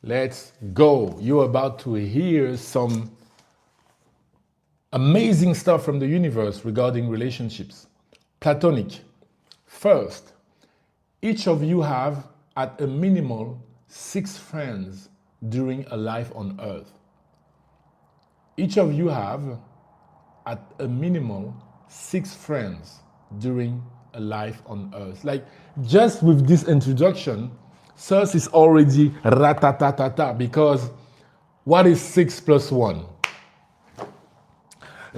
Let's go. You're about to hear some amazing stuff from the universe regarding relationships. Platonic. First, each of you have at a minimal 6 friends during a life on earth. Each of you have at a minimal 6 friends during a life on earth. Like, just with this introduction, Sus is already ratatatata, because what is 6 plus 1?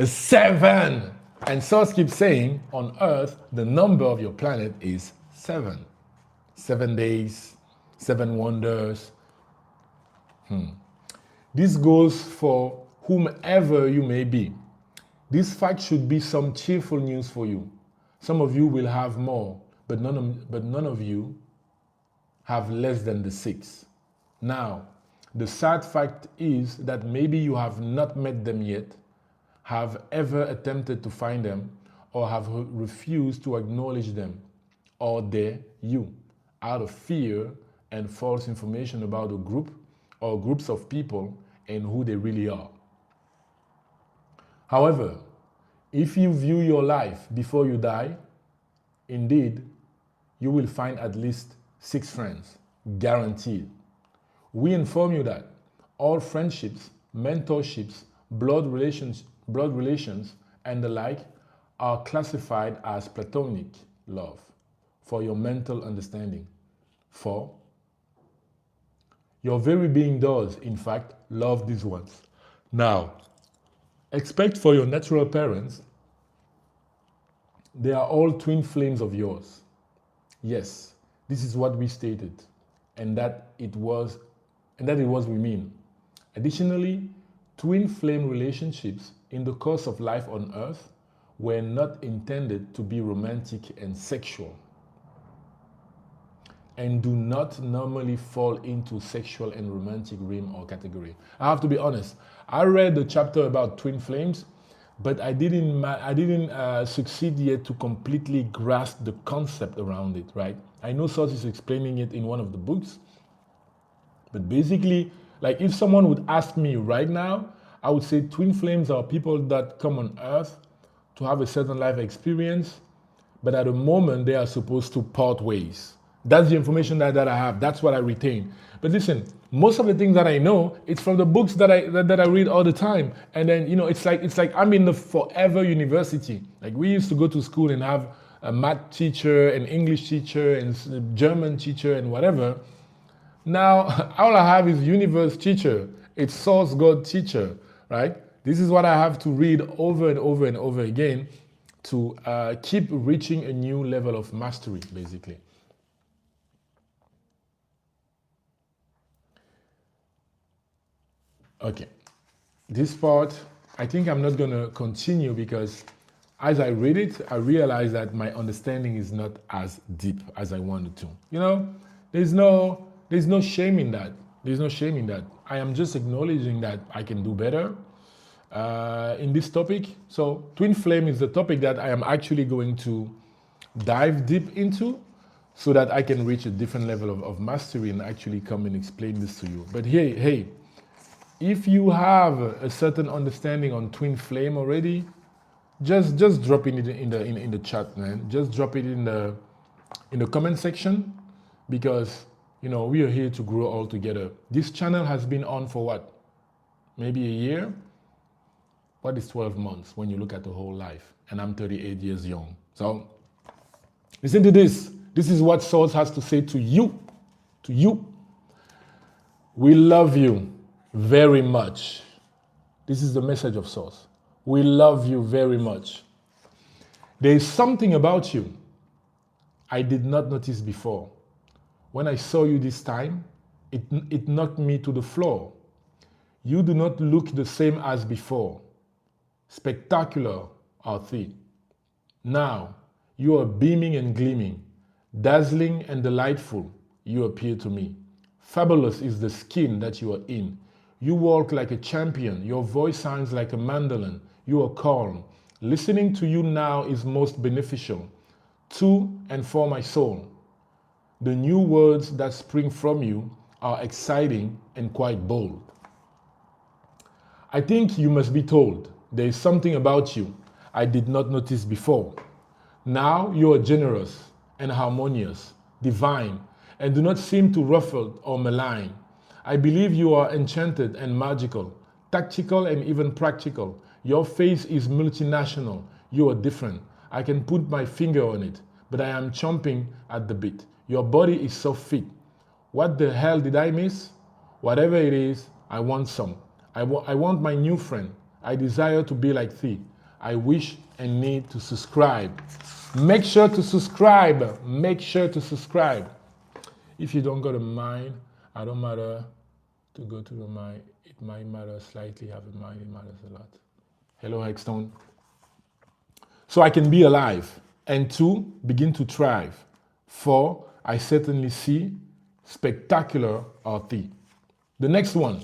7. And Sus keeps saying, on earth, the number of your planet is 7. 7 days, 7 wonders. This goes for whomever you may be. This fact should be some cheerful news for you. Some of you will have more, but none of you have less than the 6. Now, the sad fact is that maybe you have not met them yet, have ever attempted to find them, or have refused to acknowledge them or you, out of fear and false information about a group or groups of people and who they really are. However, if you view your life before you die, indeed, you will find at least 6 friends, guaranteed. We inform you that all friendships, mentorships, blood relations, and the like are classified as platonic love for your mental understanding. For your very being does, in fact, love these ones. Now, expect for your natural parents, they are all twin flames of yours. Yes, this is what we stated, and that it was we mean. Additionally, twin flame relationships in the course of life on earth were not intended to be romantic and sexual, and do not normally fall into sexual and romantic realm or category. I have to be honest, I read the chapter about twin flames, but I didn't succeed yet to completely grasp the concept around it, right? I know Sus is explaining it in one of the books, but basically, like, if someone would ask me right now, I would say twin flames are people that come on earth to have a certain life experience, but at a moment they are supposed to part ways. That's the information that I have. That's what I retain. But listen, most of the things that I know, it's from the books that I read all the time. And then, it's like I'm in the forever university. Like, we used to go to school and have a math teacher, an English teacher, and a German teacher, and whatever. Now, all I have is universe teacher. It's source God teacher, right? This is what I have to read over and over and over again to keep reaching a new level of mastery, basically. Okay, this part, I think I'm not going to continue, because as I read it, I realize that my understanding is not as deep as I wanted to. There's no shame in that. There's no shame in that. I am just acknowledging that I can do better in this topic. So twin flame is the topic that I am actually going to dive deep into, so that I can reach a different level of mastery and actually come and explain this to you. But hey, if you have a certain understanding on twin flame already, just drop it in the chat, man. Just drop it in the comment section, because we are here to grow all together. This channel has been on for what? Maybe a year? What is 12 months when you look at the whole life? And I'm 38 years young. So listen to this. This is what Source has to say to you. To you. We love you very much. This is the message of Source. We love you very much. There is something about you I did not notice before. When I saw you this time, it knocked me to the floor. You do not look the same as before. Spectacular, Arthi. Now, you are beaming and gleaming, dazzling and delightful, you appear to me. Fabulous is the skin that you are in. You walk like a champion. Your voice sounds like a mandolin. You are calm. Listening to you now is most beneficial to and for my soul. The new words that spring from you are exciting and quite bold. I think you must be told there is something about you I did not notice before. Now you are generous and harmonious, divine, and do not seem to ruffle or malign. I believe you are enchanted and magical, tactical and even practical. Your face is multinational. You are different. I can put my finger on it, but I am chomping at the bit. Your body is so fit. What the hell did I miss? Whatever it is, I want some. I want my new friend. I desire to be like thee. I wish and need to subscribe. Make sure to subscribe. Make sure to subscribe. If you don't go to mine, I don't matter to go to the mine. It might matter slightly. Have a mind, it matters a lot. Hello, Hexstone. So I can be alive. And 2, begin to thrive. 4, I certainly see spectacular are thee. The next one,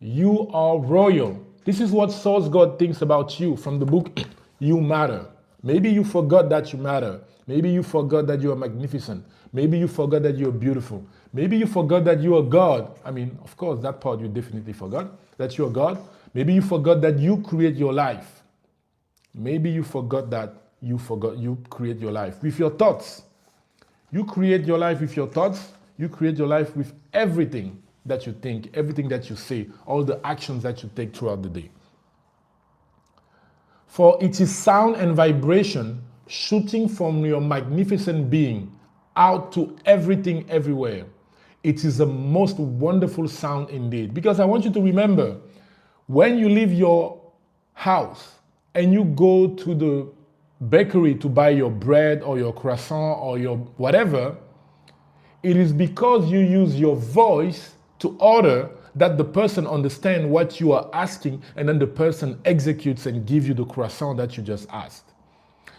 you are royal. This is what Source God thinks about you from the book You Matter. Maybe you forgot that you matter. Maybe you forgot that you are magnificent. Maybe you forgot that you are beautiful. Maybe you forgot that you are God. I mean, of course, that part you definitely forgot, that you are God. Maybe you forgot that you create your life. Maybe you forgot that you create your life with your thoughts. You create your life with your thoughts. You create your life with everything that you think, everything that you say, all the actions that you take throughout the day. For it is sound and vibration shooting from your magnificent being out to everything everywhere. It is the most wonderful sound indeed. Because I want you to remember, when you leave your house and you go to the bakery to buy your bread or your croissant or your whatever, it is because you use your voice to order that the person understands what you are asking, and then the person executes and gives you the croissant that you just asked.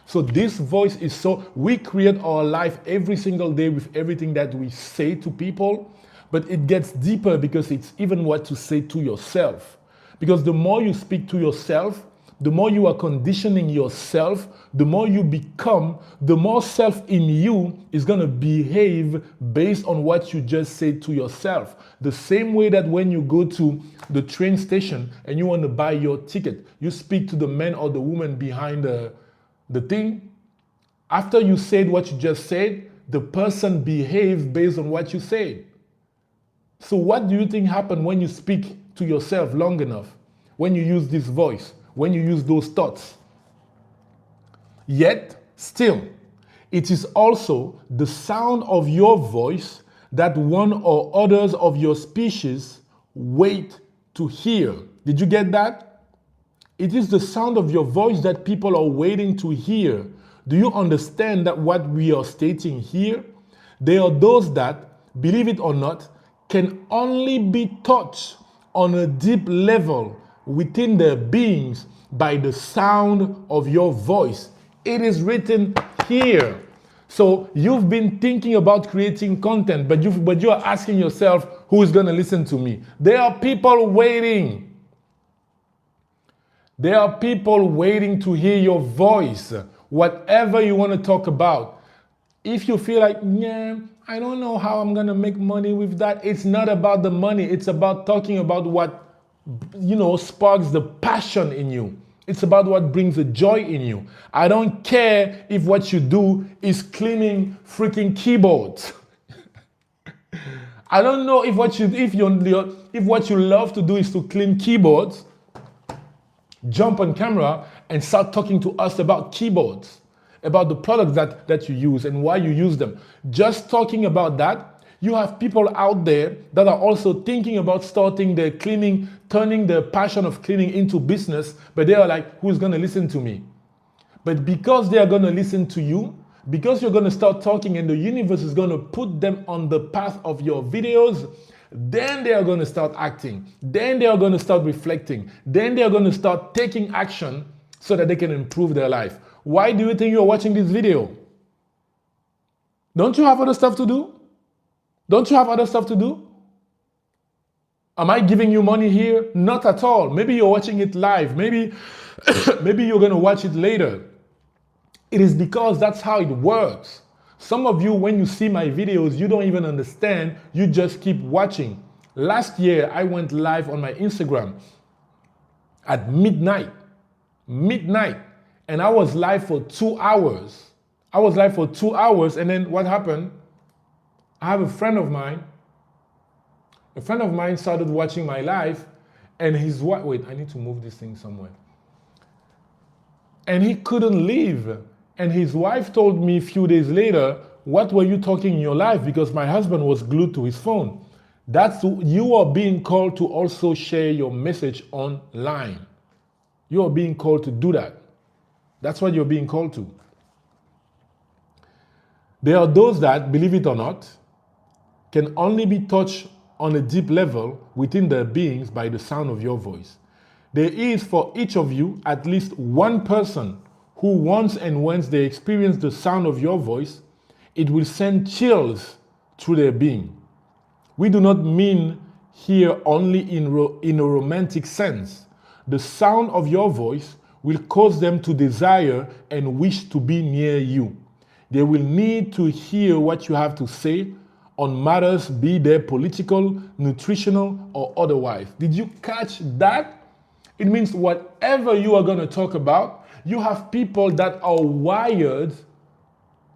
So this voice is we create our life every single day with everything that we say to people, but it gets deeper because it's even what to say to yourself. Because the more you speak to yourself, the more you are conditioning yourself, the more you become, the more self in you is going to behave based on what you just say to yourself. The same way that when you go to the train station and you want to buy your ticket, you speak to the man or the woman behind the thing. After you said what you just said, the person behaves based on what you said. So what do you think happened when you speak to yourself long enough? When you use this voice? When you use those thoughts? Yet, still, it is also the sound of your voice that one or others of your species wait to hear. Did you get that? It is the sound of your voice that people are waiting to hear. Do you understand that what we are stating here? There are those that, believe it or not, can only be touched on a deep level within their beings by the sound of your voice. It is written here. So you've been thinking about creating content, but you are asking yourself, who is going to listen to me? There are people waiting. There are people waiting to hear your voice, whatever you want to talk about. If you feel like, yeah, I don't know how I'm going to make money with that. It's not about the money. It's about talking about what, sparks the passion in you. It's about what brings the joy in you. I don't care if what you do is cleaning freaking keyboards. I don't know if what you love to do is to clean keyboards. Jump on camera and start talking to us about keyboards, about the products that you use and why you use them. Just talking about that, you have people out there that are also thinking about starting their cleaning, turning their passion of cleaning into business, but they are like, who's going to listen to me? But because they are going to listen to you, because you're going to start talking and the universe is going to put them on the path of your videos, then they are going to start acting. Then they are going to start reflecting. Then they are going to start taking action so that they can improve their life. Why do you think you're watching this video? Don't you have other stuff to do? Don't you have other stuff to do? Am I giving you money here? Not at all. Maybe you're watching it live. Maybe you're going to watch it later. It is because that's how it works. Some of you, when you see my videos, you don't even understand. You just keep watching. Last year, I went live on my Instagram at midnight, and I was live for 2 hours. And then what happened? I have a friend of mine started watching my live, and his wife, wait, I need to move this thing somewhere. And he couldn't leave. And his wife told me a few days later, what were you talking in your life? Because my husband was glued to his phone. You are being called to also share your message online. You are being called to do that. That's what you're being called to. There are those that, believe it or not, can only be touched on a deep level within their beings by the sound of your voice. There is for each of you at least one person who once and once they experience the sound of your voice, it will send chills through their being. We do not mean here only in a romantic sense. The sound of your voice will cause them to desire and wish to be near you. They will need to hear what you have to say on matters, be they political, nutritional, or otherwise. Did you catch that? It means whatever you are going to talk about, you have people that are wired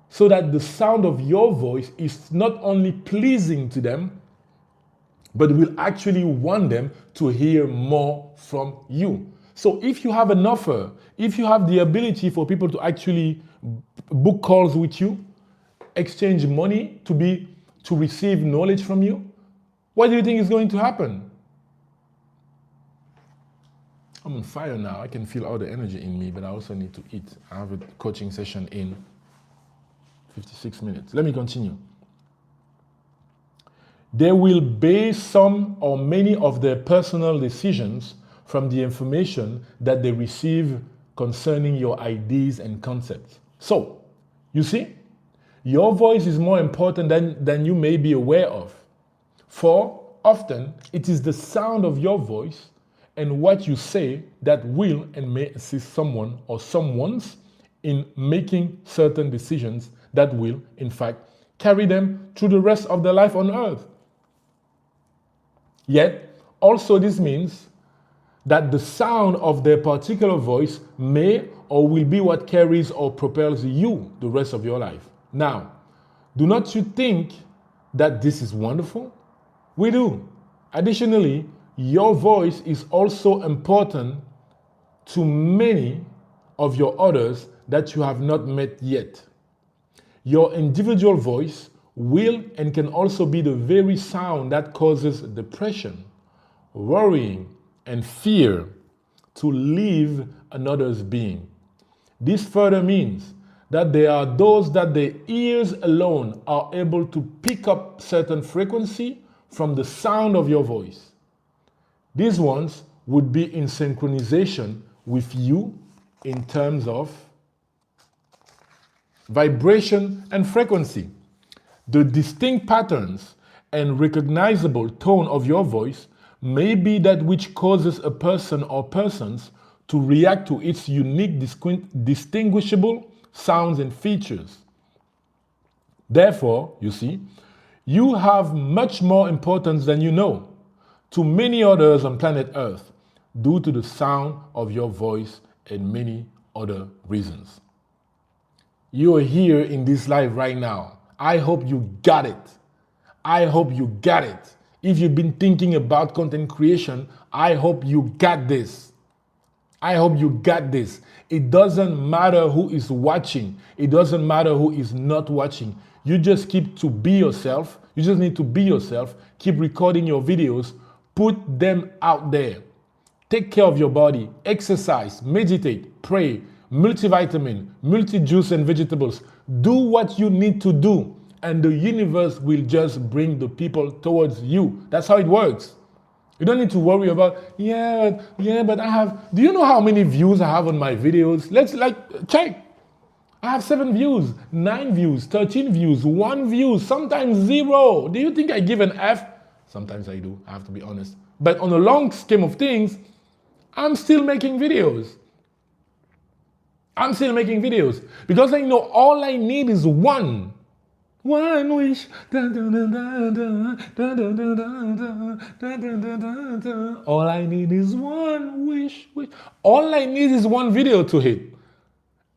so that the sound of your voice is not only pleasing to them, but will actually want them to hear more from you. So if you have an offer, if you have the ability for people to actually book calls with you, exchange money to receive knowledge from you, what do you think is going to happen? I'm on fire now. I can feel all the energy in me, but I also need to eat. I have a coaching session in 56 minutes. Let me continue. They will base some or many of their personal decisions from the information that they receive concerning your ideas and concepts. So, you see, your voice is more important than you may be aware of. For often, it is the sound of your voice and what you say that will and may assist someone or someone's in making certain decisions that will, in fact, carry them through the rest of their life on earth. Yet, also this means that the sound of their particular voice may or will be what carries or propels you the rest of your life. Now, do not you think that this is wonderful? We do. Additionally, your voice is also important to many of your others that you have not met yet. Your individual voice will and can also be the very sound that causes depression, worrying, and fear to leave another's being. This further means that there are those that their ears alone are able to pick up certain frequency from the sound of your voice. These ones would be in synchronization with you in terms of vibration and frequency. The distinct patterns and recognizable tone of your voice may be that which causes a person or persons to react to its unique, distinguishable sounds and features. Therefore, you see, you have much more importance than you know to many others on planet Earth due to the sound of your voice and many other reasons. You are here in this life right now. I hope you got it. I hope you got it. If you've been thinking about content creation, I hope you got this. I hope you got this. It doesn't matter who is watching. It doesn't matter who is not watching. You just keep to be yourself. You just need to be yourself. Keep recording your videos. Put them out there. Take care of your body. Exercise, meditate, pray, multivitamin, multi-juice and vegetables. Do what you need to do, and the universe will just bring the people towards you. That's how it works. You don't need to worry about, but I have, do you know how many views I have on my videos? Let's check. I have 7 views, 9 views, 13 views, 1 view, sometimes 0. Do you think I give an F? Sometimes I do, I have to be honest. But on the long scheme of things, I'm still making videos. I'm still making videos because I know all I need is one. One wish. Dun, dun, dun, dun, dun, dun, dun, dun, dun, dun, dun, dun, dun, dun, dun. All I need is one wish. All I need is one video to hit.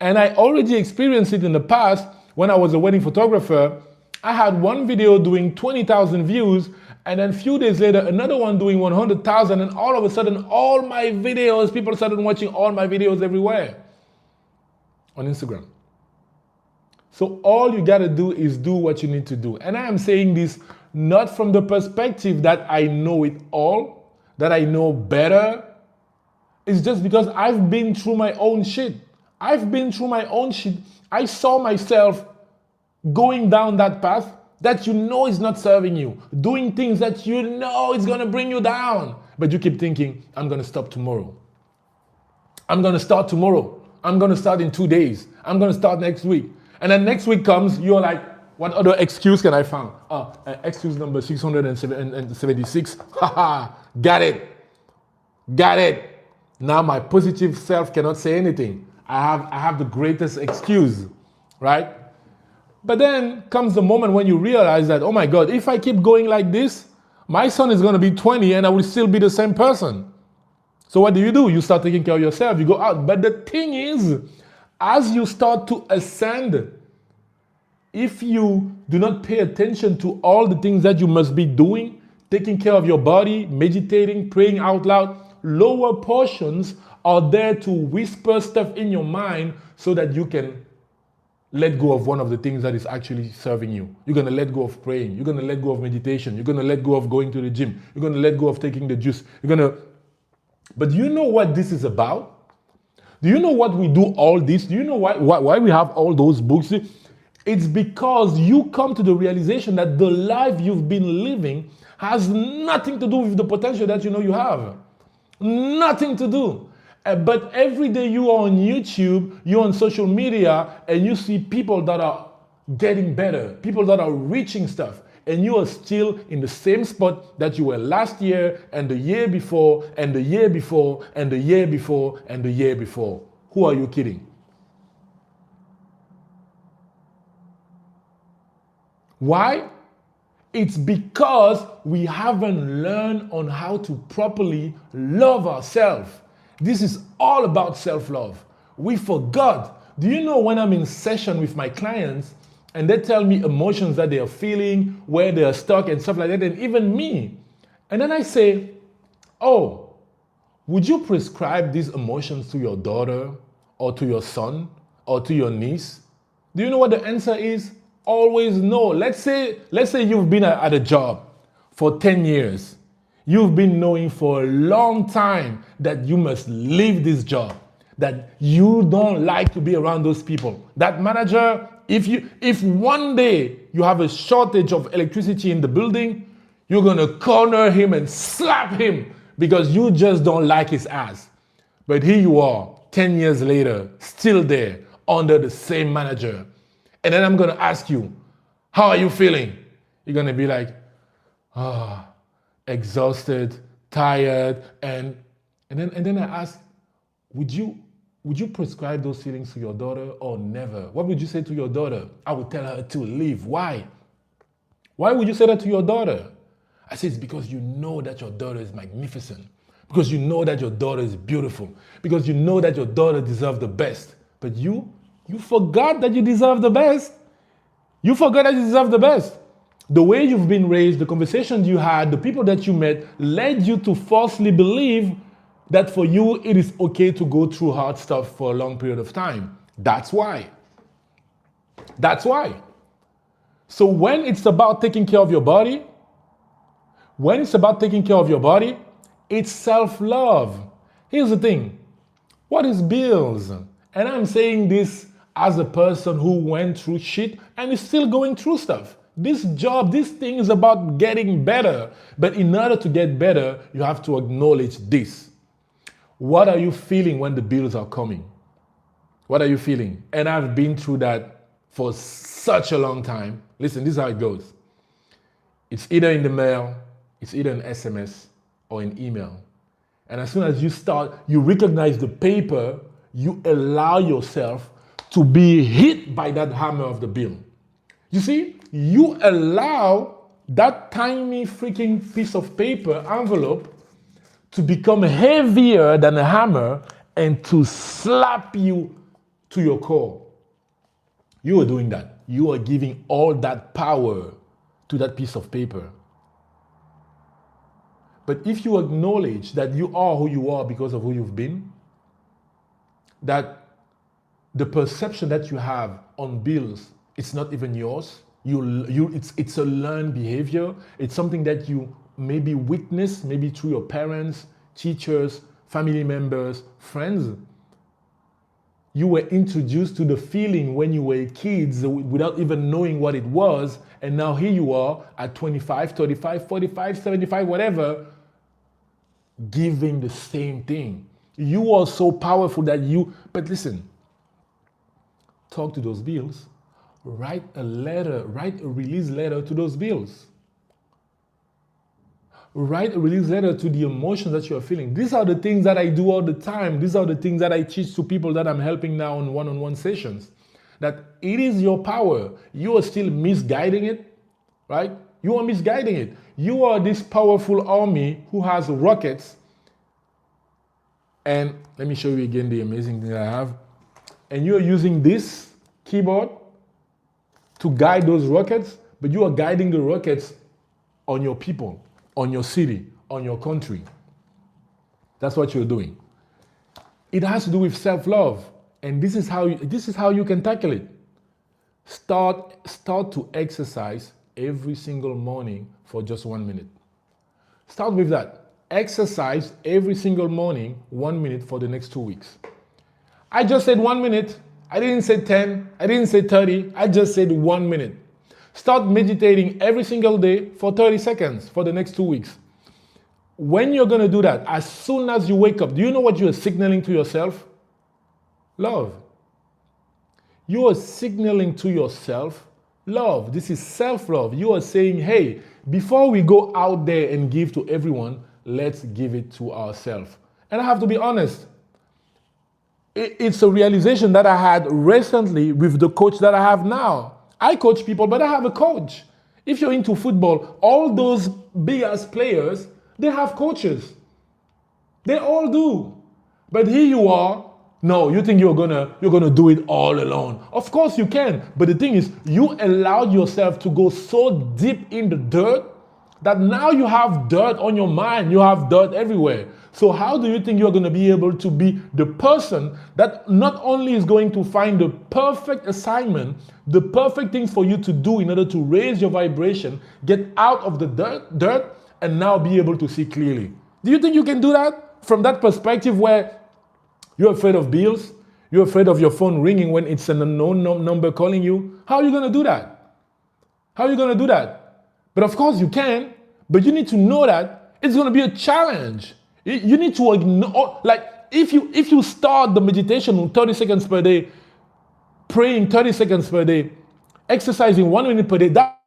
And I already experienced it in the past when I was a wedding photographer. I had one video doing 20,000 views, and then a few days later, another one doing 100,000, and all of a sudden, all my videos, people started watching all my videos everywhere on Instagram. So all you gotta do is do what you need to do. And I am saying this not from the perspective that I know it all, that I know better. It's just because I've been through my own shit. I saw myself going down that path that you know is not serving you, doing things that you know is gonna bring you down. But you keep thinking, I'm gonna stop tomorrow. I'm gonna start tomorrow. I'm gonna start in 2 days. I'm gonna start next week. And then next week comes, you're like, what other excuse can I find? Excuse number 676. Haha, got it. Now my positive self cannot say anything. I have the greatest excuse, right? But then comes the moment when you realize that, oh my God, if I keep going like this, my son is gonna be 20 and I will still be the same person. So what do? You start taking care of yourself, you go out. But the thing is, as you start to ascend, if you do not pay attention to all the things that you must be doing, taking care of your body, meditating, praying out loud, lower portions are there to whisper stuff in your mind so that you can let go of one of the things that is actually serving you. You're going to let go of praying. You're going to let go of meditation. You're going to let go of going to the gym. You're going to let go of taking the juice. But do you know what this is about? Do you know what we do all this? Do you know why we have all those books? It's because you come to the realization that the life you've been living has nothing to do with the potential that you know you have. Nothing to do. But every day you are on YouTube, you're on social media, and you see people that are getting better, people that are reaching stuff, and you are still in the same spot that you were last year, and the year before, and the year before, and the year before, and the year before. Who are you kidding? Why? It's because we haven't learned on how to properly love ourselves. This is all about self-love. We forgot. Do you know when I'm in session with my clients and they tell me emotions that they are feeling, where they are stuck and stuff like that, and even me. And then I say, oh, would you prescribe these emotions to your daughter or to your son or to your niece? Do you know what the answer is? Always no. Let's say you've been at a job for 10 years. You've been knowing for a long time that you must leave this job, that you don't like to be around those people. That manager, if one day you have a shortage of electricity in the building, you're gonna corner him and slap him because you just don't like his ass. But here you are, 10 years later, still there, under the same manager. And then I'm gonna ask you, how are you feeling? You're gonna be like, exhausted, tired, and then I ask, would you prescribe those feelings to your daughter or never? What would you say to your daughter? I would tell her to leave. Why? Why would you say that to your daughter? I say it's because you know that your daughter is magnificent, because you know that your daughter is beautiful, because you know that your daughter deserves the best. But you forgot that you deserve the best. You forgot that you deserve the best. The way you've been raised, the conversations you had, the people that you met led you to falsely believe that for you it is okay to go through hard stuff for a long period of time. That's why. So when it's about taking care of your body, it's self-love. Here's the thing. What is bills? And I'm saying this as a person who went through shit and is still going through stuff. This thing is about getting better. But in order to get better, you have to acknowledge this. What are you feeling when the bills are coming? What are you feeling? And I've been through that for such a long time. Listen, this is how it goes. It's either in the mail, it's either an SMS or an email. And as soon as you recognize the paper, you allow yourself to be hit by that hammer of the bill. You see, you allow that tiny freaking piece of paper envelope to become heavier than a hammer and to slap you to your core. You are doing that. You are giving all that power to that piece of paper. But if you acknowledge that you are who you are because of who you've been, that the perception that you have on bills, it's not even yours. It's a learned behavior. It's something that you maybe witness, maybe through your parents, teachers, family members, friends. You were introduced to the feeling when you were kids without even knowing what it was. And now here you are at 25, 35, 45, 75, whatever, giving the same thing. You are so powerful that but listen, talk to those bills, write a release letter to those bills. Write a release letter to the emotions that you are feeling. These are the things that I do all the time. These are the things that I teach to people that I'm helping now in one-on-one sessions. That it is your power. You are still misguiding it, right? You are misguiding it. You are this powerful army who has rockets. And let me show you again the amazing thing that I have. And you are using this keyboard to guide those rockets, but you are guiding the rockets on your people, on your city, on your country. That's what you're doing. It has to do with self-love. And this is how you can tackle it. Start to exercise every single morning for just 1 minute. Start with that. Exercise every single morning, 1 minute for the next 2 weeks. I just said 1 minute. I didn't say 10. I didn't say 30. I just said 1 minute. Start meditating every single day for 30 seconds for the next 2 weeks. When you're going to do that, as soon as you wake up, do you know what you are signaling to yourself? Love. You are signaling to yourself love. This is self-love. You are saying, hey, before we go out there and give to everyone, let's give it to ourselves. And I have to be honest, it's a realization that I had recently with the coach that I have now. I coach people, but I have a coach. If you're into football, all those big-ass players, they have coaches. They all do. But here you are. No, you think you're gonna do it all alone. Of course you can. But the thing is, you allowed yourself to go so deep in the dirt that now you have dirt on your mind. You have dirt everywhere. So how do you think you're going to be able to be the person that not only is going to find the perfect assignment, the perfect things for you to do in order to raise your vibration, get out of the dirt, and now be able to see clearly? Do you think you can do that from that perspective where you're afraid of bills? You're afraid of your phone ringing when it's an unknown number calling you? How are you going to do that? How are you going to do that? But of course you can, but you need to know that it's going to be a challenge. You need to ignore, like if you start the meditation 30 seconds per day, praying 30 seconds per day, exercising 1 minute per day, that